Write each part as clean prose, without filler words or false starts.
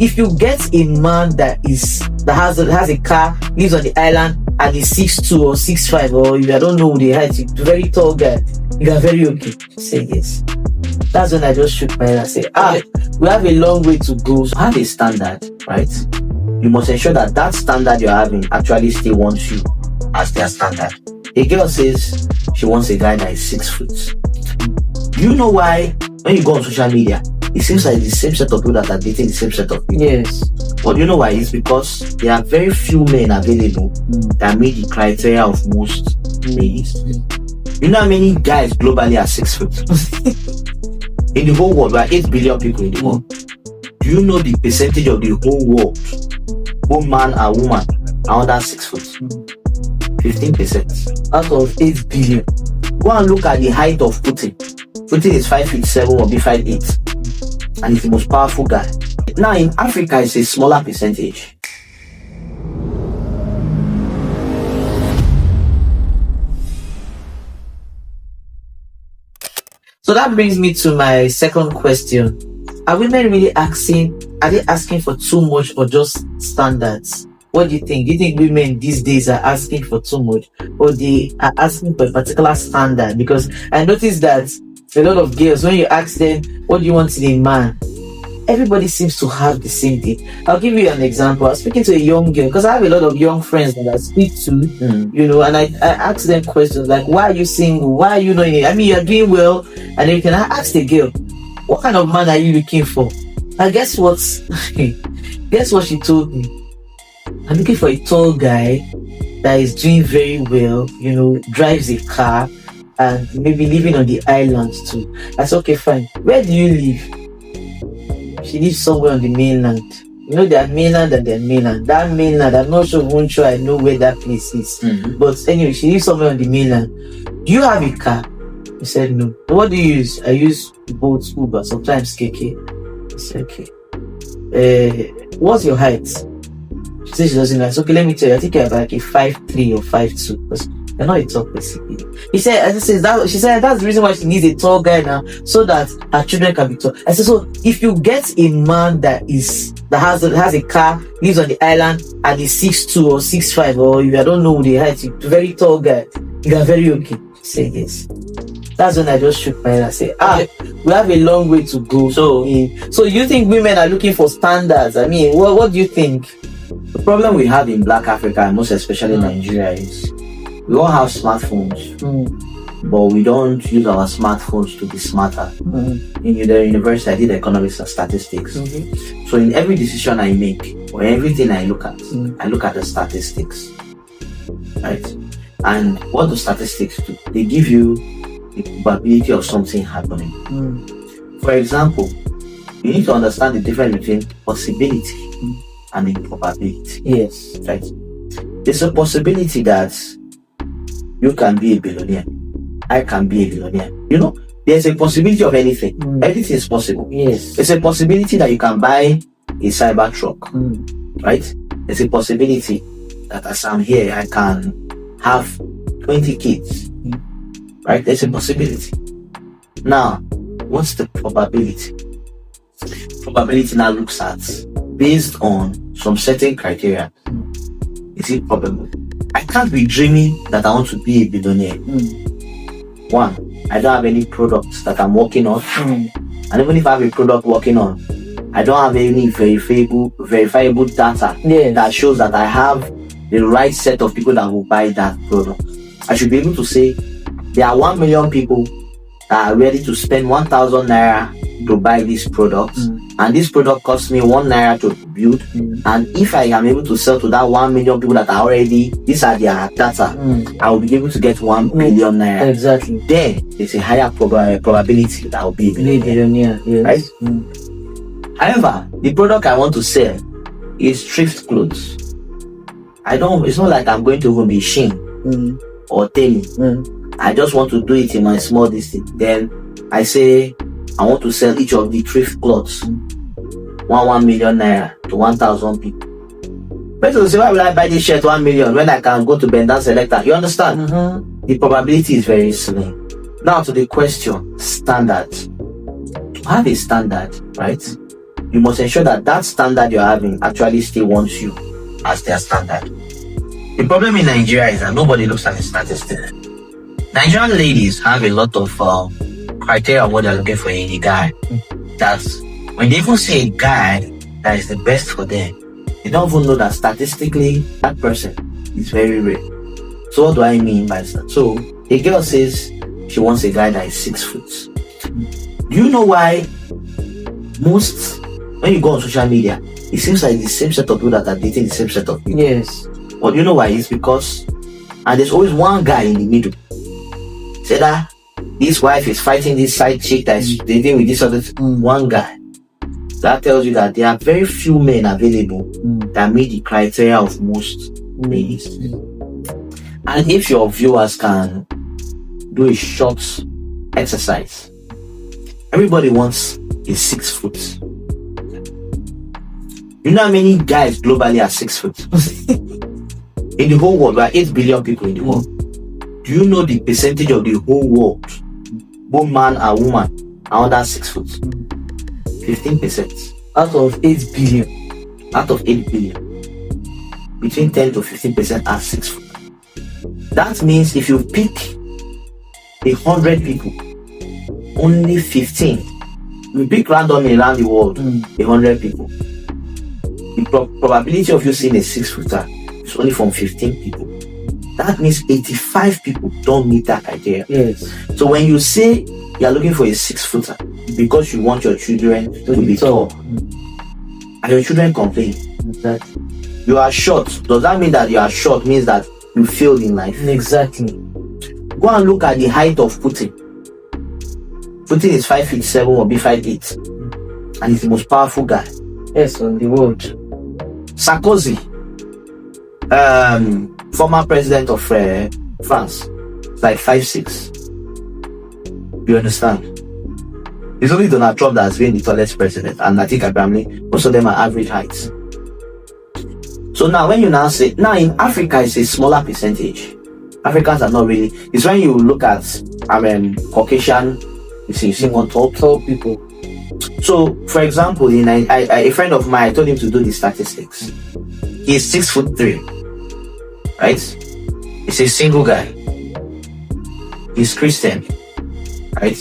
if you get a man that has a car, lives on the island, and is 6'2" or 6'5", or I don't know the height, a very tall guy, you are very okay. Say yes. That's when I just shook my head and say, we have a long way to go. So have a standard, right? You must ensure that that standard you're having actually still wants you as their standard. A girl says she wants a guy that is 6 foot. Do you know why when you go on social media, it seems like the same set of people that are dating the same set of people? Yes. But you know why? It's because there are very few men available that meet the criteria of most ladies. You know how many guys globally are 6 foot? In the whole world, there are 8 billion people in the world. Do you know the percentage of the whole world, both man and woman, are under 6 foot? 15% out of 8 billion. Go and look at the height of Putin. Putin is 5'7" or be 5'8", and he's the most powerful guy. Now in Africa, it's a smaller percentage. So that brings me to my second question. Are women really asking for too much or just standards? What do you think? Do you think women these days are asking for too much, or they are asking for a particular standard? Because I noticed that a lot of girls, when you ask them, what do you want in a man? Everybody seems to have the same thing. I'll give you an example. I was speaking to a young girl, because I have a lot of young friends that I speak to, and I ask them questions like, why are you single? Why are you not in it? I mean, you're doing well, and then you can ask the girl, what kind of man are you looking for? And guess what? Guess what she told me? I'm looking for a tall guy that is doing very well, drives a car, and maybe living on the island too. I said, okay, fine. Where do you live? She lives somewhere on the mainland. There are mainland and there are mainland. That mainland, I'm not sure I know where that place is. But anyway, she lives somewhere on the mainland. Do you have a car? I said, no. What do you use? I use both Uber, sometimes KK. I said, okay. What's your height? She said she doesn't know. I said, okay, let me tell you. I think you're like a 5'3" or 5'2", because you're not a tall person. She said, that's the reason why she needs a tall guy now, so that her children can be tall. I said, so if you get a man that has a car, lives on the island, and is 6'2" or 6'5", or I don't know the height, a very tall guy, you are very okay. She said yes. That's when I just shook my head and said, we have a long way to go. So you think women are looking for standards? I mean, what do you think? The problem we have in Black Africa, and most especially Nigeria, is we all have smartphones, but we don't use our smartphones to be smarter. In the university, I did economics and statistics. So in every decision I make, or everything I look at the statistics, right? And what do statistics do? They give you the probability of something happening. For example, you need to understand the difference between possibility and improbability. Yes. Right? There's a possibility that you can be a billionaire. I can be a billionaire. There's a possibility of anything. Everything is possible. Yes. There's a possibility that you can buy a cyber truck. Right? There's a possibility that as I'm here, I can have 20 kids. Right? There's a possibility. Now, what's the probability? Probability now looks at, based on some certain criteria, is it probable? I can't be dreaming that I want to be a billionaire. One, I don't have any products that I'm working on. And even if I have a product working on, I don't have any verifiable data that shows that I have the right set of people that will buy that product. I should be able to say there are 1 million people that are ready to spend 1,000 naira to buy this product, and this product costs me 1 naira to build, and if I am able to sell to that 1 million people that are already, these are their data, I will be able to get 1 billion naira. Exactly. Then there's a higher probability that I will be a billionaire. Yes. Right? However, the product I want to sell is thrift clothes. It's not like I'm going to even be Shein or Temi. I just want to do it in my small district. Then I say I want to sell each of the thrift clothes 1 million naira to 1,000 people. Person will say, why will I buy this shirt 1 million when I can go to Bendan Selector? You understand? The probability is very slim. Now to the question, standard. To have a standard, right? you must ensure that that standard you're having actually still wants you as their standard. The problem in Nigeria is that nobody looks at the statistics. Nigerian ladies have a lot of criteria of what they're looking for in a guy. That's when they even say a guy that is the best for them, they don't even know that statistically that person is very rare. So what do I mean by that? So a girl says she wants a guy that is 6 foot. Do you know why most, when you go on social media, it seems like the same set of people that are dating the same set of people? Yes. But you know why? It's because, and there's always one guy in the middle. Say that his wife is fighting this side chick that is dating with this other one guy. That tells you that there are very few men available that meet the criteria of most ladies. And if your viewers can do a short exercise, everybody wants a 6 foot. You know how many guys globally are 6 foot? In the whole world, there are 8 billion people in the world. Do you know the percentage of the whole world, both man and woman, are under 6 foot? 15%. Out of 8 billion. Out of 8 billion. Between 10 to 15% are 6 foot. That means if you pick 100 people, only 15. You pick randomly around the world, 100 people. The probability of you seeing a 6 footer is only from 15 people. That means 85 people don't meet that criteria. Yes. So when you say you're looking for a 6 footer because you want your children to be tall, and your children complain that you are short, does that mean that you are short means that you failed in life? Exactly. Go and look at the height of Putin. Putin is 5'7" or be 5'8", and he's the most powerful guy. Yes, on the world. Sarkozy, former president of France, like 5'6". You understand? It's only Donald Trump that has been the tallest president, and I think apparently most of them are average heights. So now when you now say, now in Africa it's a smaller percentage. Africans are not really, it's when you look at Caucasian, you see more tall people. So for example, a friend of mine, I told him to do the statistics. He's 6'3", right? He's a single guy. He's Christian, right?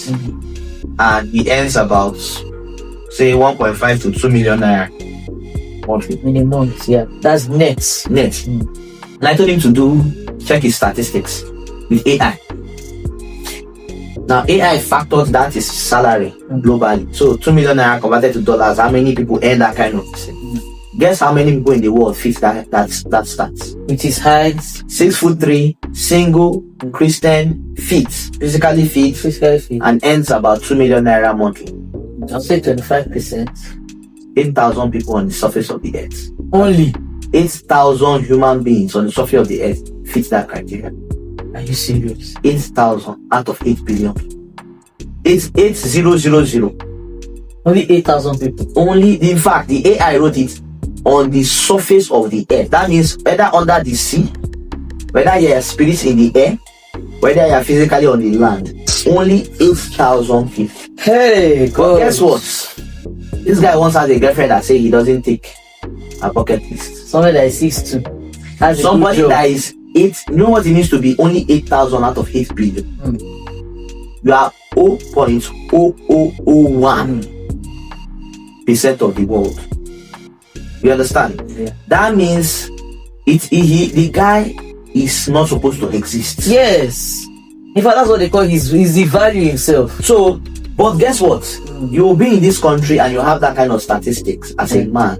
And he earns about, say, 1.5 to 2 million naira monthly. In a month, yeah. That's net. And I told him to check his statistics with AI. Now AI factors that his salary globally. So 2 million naira converted to dollars, how many people earn that kind of thing? Guess how many people in the world fit that stats? With his height, 6'3", single, Christian, physically fit, and earns about 2 million naira monthly. I'll say 25%. 8,000 people on the surface of the earth. Only 8,000 human beings on the surface of the earth fit that criteria. Are you serious? 8,000 out of 8 billion. It's 8000. Only 8,000 people. Only, in fact, the AI wrote it on the surface of the earth. That means whether under the sea, whether you are spirits in the air, whether you are physically on the land, only 8,000 people. Hey, but guess what? This guy once has a girlfriend that say he doesn't take a bucket list. Somebody that is 6'2". Somebody that is 8. You know what it means to be only 8,000 out of 8 billion? You are 0.0001% of the world. You understand? Yeah. That means the guy is not supposed to exist. Yes. In fact, that's what they call he's devaluing himself. So, but guess what? You will be in this country and you have that kind of statistics as a man,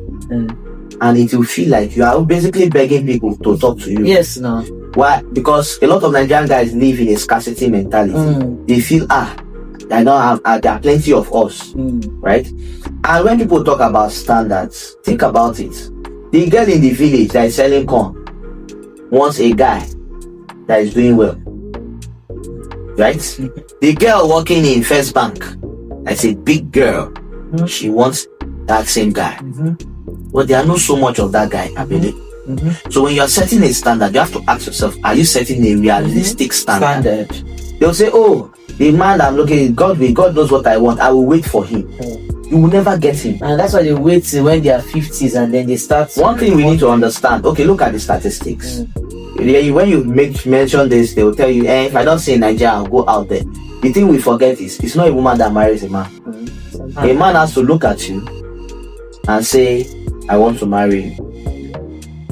and it will feel like you are basically begging people to talk to you. Yes, no. Why? Because a lot of Nigerian guys live in a scarcity mentality. They feel there are plenty of us, right? And when people talk about standards, think about it. The girl in the village that is selling corn wants a guy that is doing well, right? The girl working in First Bank, that's a big girl, she wants that same guy. But there are not so much of that guy available. So when you're setting a standard, you have to ask yourself, are you setting a realistic standard? They'll say, oh, the man I'm looking at, God knows what I want, I will wait for him. you will never get him. And that's why they wait till when they are 50s and then they start. One thing we need to understand, okay, look at the statistics. When you mention this, they will tell you, if I don't see in Nigeria, I'll go out there. The thing we forget is, it's not a woman that marries a man. A man has to look at you and say, I want to marry you.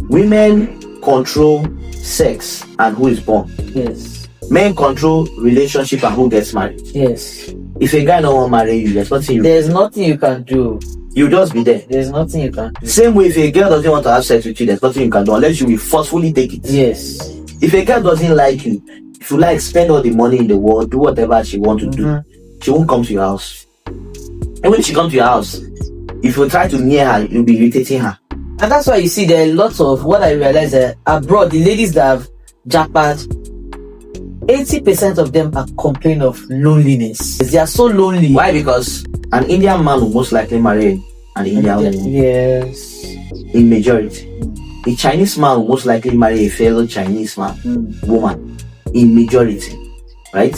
Women control sex and who is born. Yes. Men control relationship and who gets married. Yes. If a guy don't want to marry you, there's nothing you can do. You just be there. There's nothing you can do. Same way, if a girl doesn't want to have sex with you, there's nothing you can do unless you will forcefully take it. Yes. If a girl doesn't like you, if you like spend all the money in the world, do whatever she wants to do, she won't come to your house. And when she comes to your house, if you try to near her, you'll be irritating her. And that's why you see there are lots of what I realize abroad, the ladies that have jackpot, 80% of them are complaining of loneliness. They are so lonely. Why? Because an Indian man will most likely marry an Indian woman. Yes. In majority. A Chinese man will most likely marry a fellow Chinese man, woman. In majority. Right?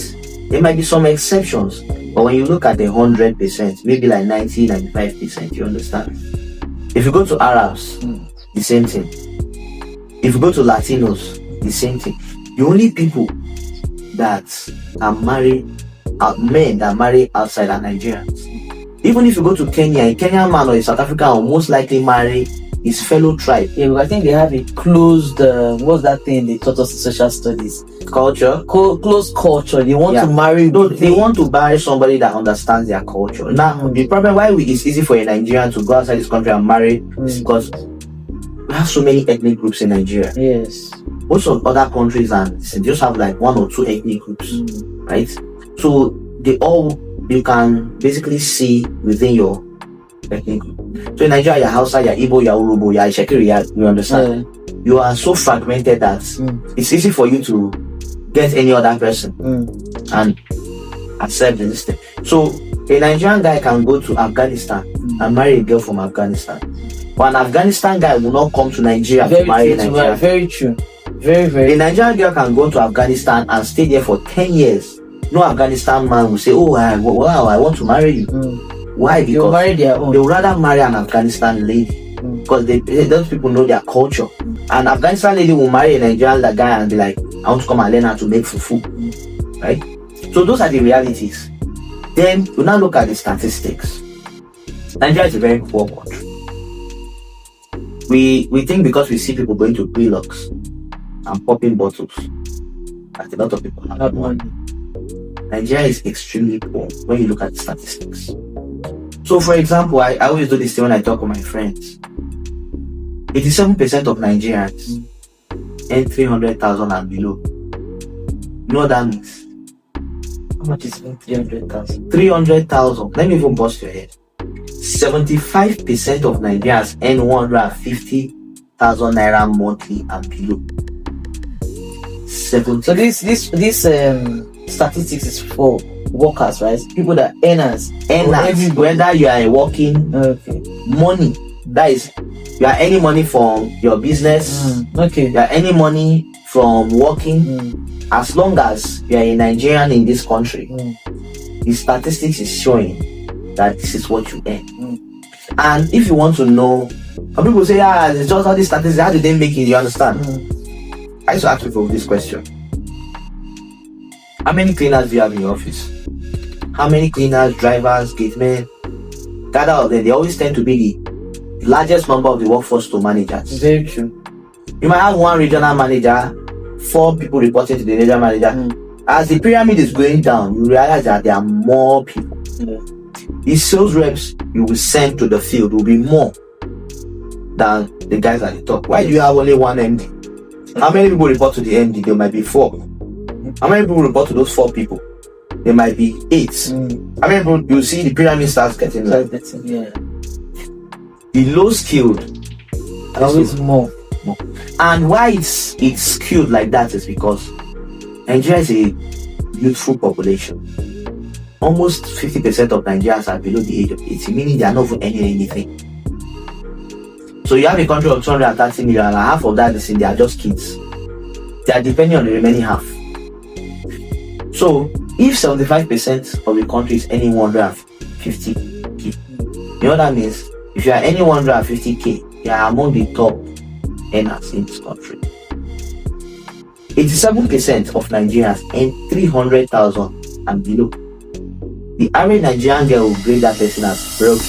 There might be some exceptions. But when you look at the 100%, maybe like 90-95%, you understand? If you go to Arabs, the same thing. If you go to Latinos, the same thing. The only people that are married, men that marry outside are Nigerians. Even if you go to Kenya, a Kenyan man or a South African will most likely marry his fellow tribe. Yeah, but I think they have a closed, what's that thing they taught us in social studies? Culture. Closed culture. They want to marry. No, they want to marry somebody that understands their culture. Now, the problem why it's easy for a Nigerian to go outside this country and marry is because we have so many ethnic groups in Nigeria. Yes. Most of other countries and they just have like 1 or 2 ethnic groups, right? So you can basically see within your ethnic group. So in Nigeria, you're Hausa, you're Igbo, you're Urobo, you're Ishekiri, you understand? You are so fragmented that it's easy for you to get any other person and accept this thing. So a Nigerian guy can go to Afghanistan and marry a girl from Afghanistan. But an Afghanistan guy will not come to Nigeria to marry a Nigerian. Very true. Very. A Nigerian girl can go to Afghanistan and stay there for 10 years. No Afghanistan man will say, oh, wow, I want to marry you. Why? Because they'll marry their own. They would rather marry an Afghanistan lady. Because those people know their culture. An Afghanistan lady will marry a Nigerian guy and be like, I want to come and learn how to make fufu. Right? So those are the realities. Then we now look at the statistics. Nigeria is a very poor country. We think because we see people going to Brelux and popping bottles, that a lot of people have money. Nigeria is extremely poor when you look at the statistics. So for example, I always do this thing when I talk with my friends. 87% of Nigerians earn 300,000 and below. You know what that means? How much is 300,000? 300,000. Let me even bust your head. 75% of Nigerians earn 150,000 naira monthly and below. So this statistics is for workers, right? People that earners, whether you are working money, that is, you are earning money from your business. You are earning money from working. As long as you are a Nigerian in this country, the statistics is showing that this is what you earn. And if you want to know, some people say, it's just all these statistics, how do they make it? You understand? I used to ask people this question. How many cleaners do you have in your office? How many cleaners, drivers, gatemen? Gather of them, they always tend to be the largest number of the workforce to managers. Very true. You might have one regional manager, 4 people reporting to the regional manager. As the pyramid is going down, you realize that there are more people. The sales reps you will send to the field will be more than the guys at the top. Why do you have only one MD? How many people report to the MD? There might be 4. How many people report to those 4 people? There might be 8. How many people you see the pyramid starts getting low? The low skilled always more. And why it's skewed like that is because Nigeria is a youthful population. Almost 50% of Nigerians are below the age of 80, meaning they are not earning anything. So you have a country of 230 million and half of that is in they are just kids. They are depending on the remaining half. So if 75% of the country is earning 150k, You know what that means? If you are earning 150k, you are among the top earners in this country. 87% of Nigerians earn 300,000 and below. The average Nigerian girl will grade that person as broke.